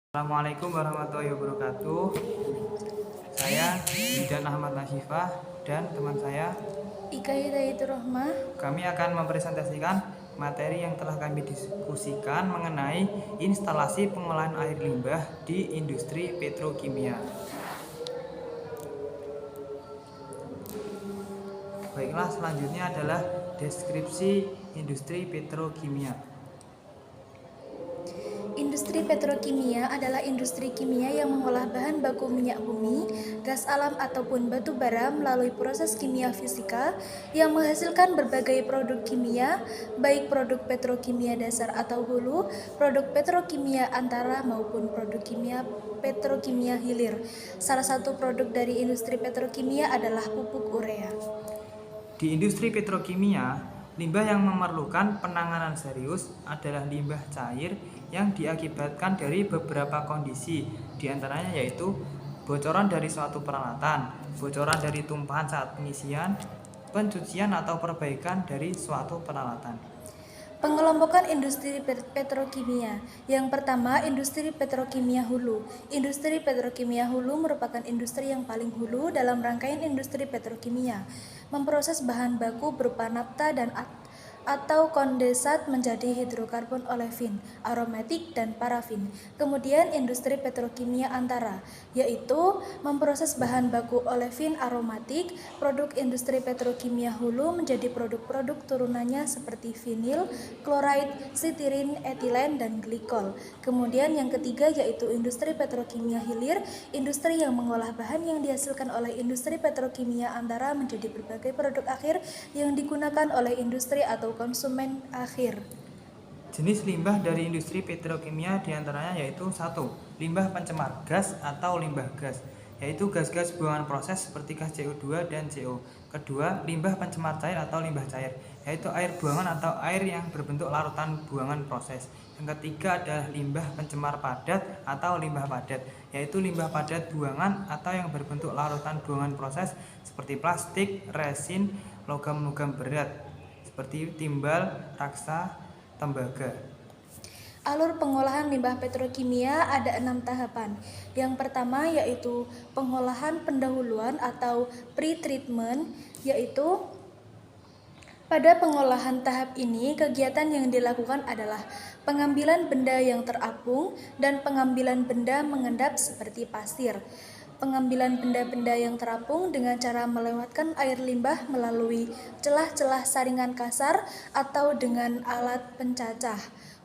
Assalamualaikum warahmatullahi wabarakatuh. Saya Bidan Ahmad Nasifah dan teman saya Ika Hidayatur Rahmah. Kami akan mempresentasikan materi yang telah kami diskusikan mengenai instalasi pengolahan air limbah di industri petrokimia. Baiklah, selanjutnya adalah deskripsi industri petrokimia. Industri petrokimia adalah industri kimia yang mengolah bahan baku minyak bumi, gas alam ataupun batu bara melalui proses kimia fisika yang menghasilkan berbagai produk kimia, baik produk petrokimia dasar atau hulu, produk petrokimia antara maupun produk kimia petrokimia hilir. Salah satu produk dari industri petrokimia adalah pupuk urea. Di industri petrokimia, limbah yang memerlukan penanganan serius adalah limbah cair yang diakibatkan dari beberapa kondisi, diantaranya yaitu bocoran dari suatu peralatan, bocoran dari tumpahan saat pengisian, pencucian atau perbaikan dari suatu peralatan. Pengelompokan industri petrokimia. Yang pertama, industri petrokimia hulu. Industri petrokimia hulu merupakan industri yang paling hulu dalam rangkaian industri petrokimia. Memproses bahan baku berupa nafta dan atau kondensat menjadi hidrokarbon olefin, aromatik, dan parafin. Kemudian industri petrokimia antara, yaitu memproses bahan baku olefin aromatik. Produk industri petrokimia hulu menjadi produk-produk turunannya seperti vinil, klorida, sitirin, etilen, dan glikol. Kemudian yang ketiga yaitu industri petrokimia hilir, industri yang mengolah bahan yang dihasilkan oleh industri petrokimia antara menjadi berbagai produk akhir yang digunakan oleh industri atau konsumen akhir. Jenis limbah dari industri petrokimia diantaranya yaitu 1. Limbah pencemar gas atau limbah gas, yaitu gas-gas buangan proses seperti gas CO2 dan CO. Kedua, limbah pencemar cair atau limbah cair, yaitu air buangan atau air yang berbentuk larutan buangan proses. Yang ketiga adalah limbah pencemar padat atau limbah padat, yaitu limbah padat buangan atau yang berbentuk larutan buangan proses seperti plastik, resin, logam-logam berat seperti timbal, raksa, tembaga. Alur pengolahan limbah petrokimia ada 6 tahapan. Yang pertama yaitu pengolahan pendahuluan atau pre-treatment, yaitu pada pengolahan tahap ini kegiatan yang dilakukan adalah pengambilan benda yang terapung dan pengambilan benda mengendap seperti pasir. Pengambilan benda-benda yang terapung dengan cara melewatkan air limbah melalui celah-celah saringan kasar atau dengan alat pencacah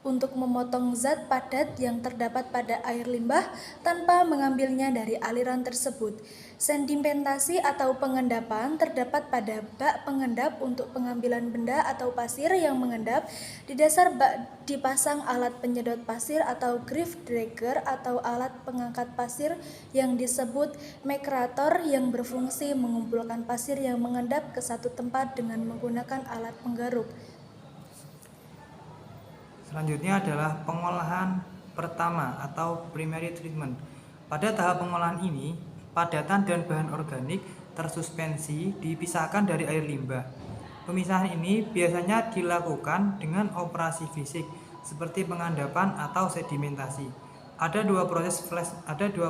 untuk memotong zat padat yang terdapat pada air limbah tanpa mengambilnya dari aliran tersebut. Sedimentasi atau pengendapan terdapat pada bak pengendap untuk pengambilan benda atau pasir yang mengendap. Di dasar bak dipasang alat penyedot pasir atau grief dragger atau alat pengangkat pasir yang disebut mekrator yang berfungsi mengumpulkan pasir yang mengendap ke satu tempat dengan menggunakan alat penggaruk. Selanjutnya adalah pengolahan pertama atau primary treatment. Pada tahap pengolahan ini, padatan dan bahan organik tersuspensi dipisahkan dari air limbah. Pemisahan ini biasanya dilakukan dengan operasi fisik seperti pengendapan atau sedimentasi. Ada dua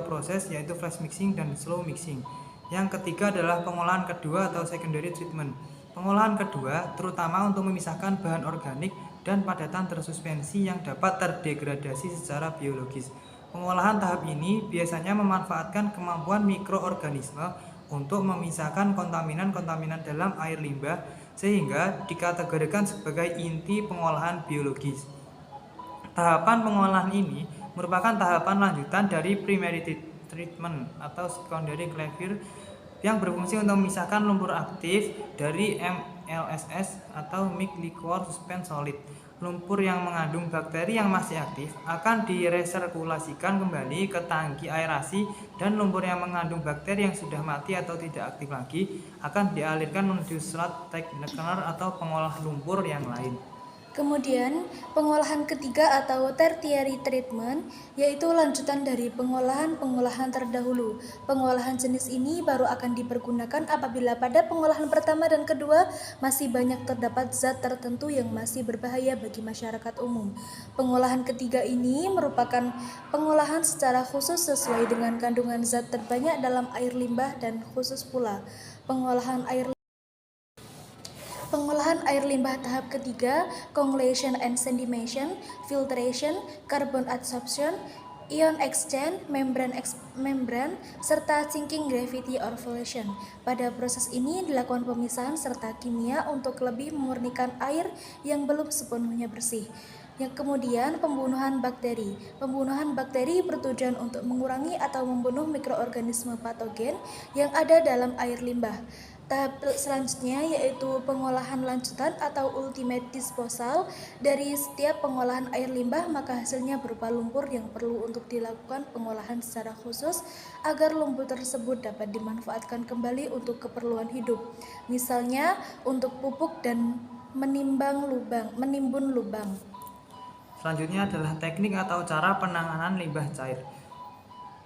proses yaitu flash mixing dan slow mixing. Yang ketiga adalah pengolahan kedua atau secondary treatment. Pengolahan kedua terutama untuk memisahkan bahan organik dan padatan tersuspensi yang dapat terdegradasi secara biologis. Pengolahan tahap ini biasanya memanfaatkan kemampuan mikroorganisme untuk memisahkan kontaminan-kontaminan dalam air limbah sehingga dikategorikan sebagai inti pengolahan biologis. Tahapan pengolahan ini merupakan tahapan lanjutan dari primary treatment atau secondary cleavage yang berfungsi untuk memisahkan lumpur aktif dari MLSS atau mixed liquor suspend solid. Lumpur yang mengandung bakteri yang masih aktif akan diresirkulasikan kembali ke tangki aerasi dan lumpur yang mengandung bakteri yang sudah mati atau tidak aktif lagi akan dialirkan menuju slot technical atau pengolah lumpur yang lain. Kemudian, pengolahan ketiga atau tertiary treatment yaitu lanjutan dari pengolahan terdahulu. Pengolahan jenis ini baru akan dipergunakan apabila pada pengolahan pertama dan kedua masih banyak terdapat zat tertentu yang masih berbahaya bagi masyarakat umum. Pengolahan ketiga ini merupakan pengolahan secara khusus sesuai dengan kandungan zat terbanyak dalam air limbah dan khusus pula pengolahan air limbah tahap ketiga, coagulation and sedimation, filtration, carbon adsorption, ion exchange, membran, serta sinking gravity or fusion. Pada proses ini dilakukan pemisahan serta kimia untuk lebih memurnikan air yang belum sepenuhnya bersih. Yang kemudian pembunuhan bakteri. Pembunuhan bakteri bertujuan untuk mengurangi atau membunuh mikroorganisme patogen yang ada dalam air limbah. Tahap selanjutnya yaitu pengolahan lanjutan atau ultimate disposal. Dari setiap pengolahan air limbah maka hasilnya berupa lumpur yang perlu untuk dilakukan pengolahan secara khusus agar lumpur tersebut dapat dimanfaatkan kembali untuk keperluan hidup. Misalnya untuk pupuk dan menimbun lubang. Selanjutnya adalah teknik atau cara penanganan limbah cair.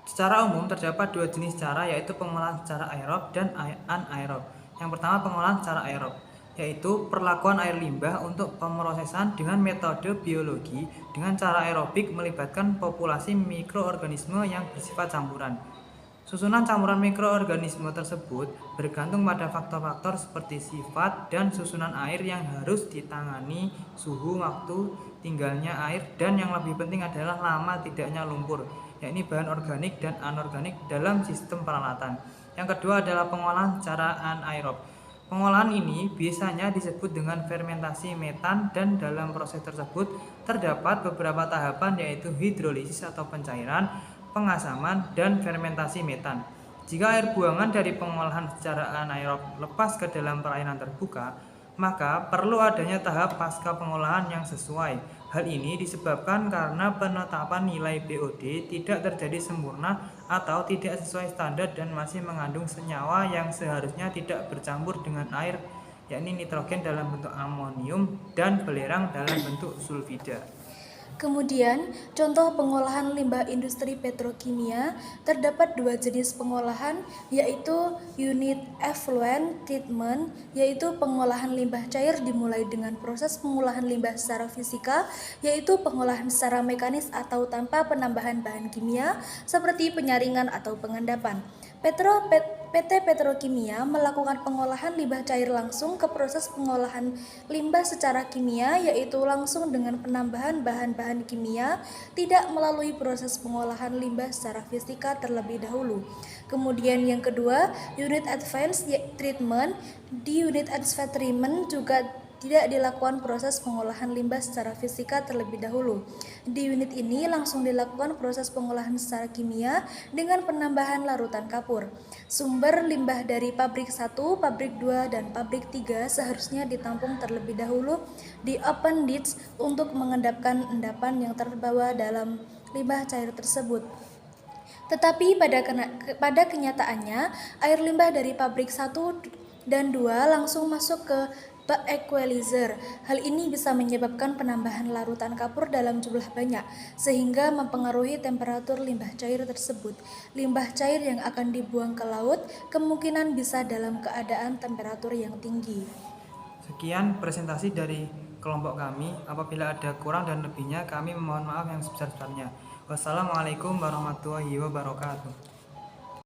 Secara umum terdapat dua jenis cara, yaitu pengolahan secara aerob dan anaerob. Yang pertama, pengolahan secara aerob, yaitu perlakuan air limbah untuk pemrosesan dengan metode biologi dengan cara aerobik melibatkan populasi mikroorganisme yang bersifat campuran. Susunan campuran mikroorganisme tersebut bergantung pada faktor-faktor seperti sifat dan susunan air yang harus ditangani, suhu, waktu tinggalnya air, dan yang lebih penting adalah lama tidaknya lumpur, yakni bahan organik dan anorganik dalam sistem peralatan. Yang kedua adalah pengolahan secara anaerob. Pengolahan ini biasanya disebut dengan fermentasi metan, dan dalam proses tersebut terdapat beberapa tahapan, yaitu hidrolisis atau pencairan, pengasaman, dan fermentasi metan. Jika air buangan dari pengolahan secara anaerob lepas ke dalam perairan terbuka, maka perlu adanya tahap pasca pengolahan yang sesuai. Hal ini disebabkan karena penetapan nilai BOD tidak terjadi sempurna atau tidak sesuai standar dan masih mengandung senyawa yang seharusnya tidak bercampur dengan air, yakni nitrogen dalam bentuk amonium dan belerang dalam bentuk sulfida. Kemudian, contoh pengolahan limbah industri petrokimia terdapat dua jenis pengolahan, yaitu unit effluent treatment, yaitu pengolahan limbah cair dimulai dengan proses pengolahan limbah secara fisika, yaitu pengolahan secara mekanis atau tanpa penambahan bahan kimia seperti penyaringan atau pengendapan. PT Petrokimia melakukan pengolahan limbah cair langsung ke proses pengolahan limbah secara kimia, yaitu langsung dengan penambahan bahan-bahan kimia, tidak melalui proses pengolahan limbah secara fisika terlebih dahulu. Kemudian yang kedua, unit advanced treatment. Di unit advanced treatment juga tidak dilakukan proses pengolahan limbah secara fisika terlebih dahulu. Di unit ini langsung dilakukan proses pengolahan secara kimia dengan penambahan larutan kapur. Sumber limbah dari pabrik 1, pabrik 2, dan pabrik 3 seharusnya ditampung terlebih dahulu di open ditch untuk mengendapkan endapan yang terbawa dalam limbah cair tersebut. Tetapi pada kenyataannya, air limbah dari pabrik 1 dan 2 langsung masuk ke bak equalizer. Hal ini bisa menyebabkan penambahan larutan kapur dalam jumlah banyak, sehingga mempengaruhi temperatur limbah cair tersebut. Limbah cair yang akan dibuang ke laut kemungkinan bisa dalam keadaan temperatur yang tinggi. Sekian presentasi dari kelompok kami. Apabila ada kurang dan lebihnya, kami memohon maaf yang sebesar-besarnya. Wassalamualaikum warahmatullahi wabarakatuh.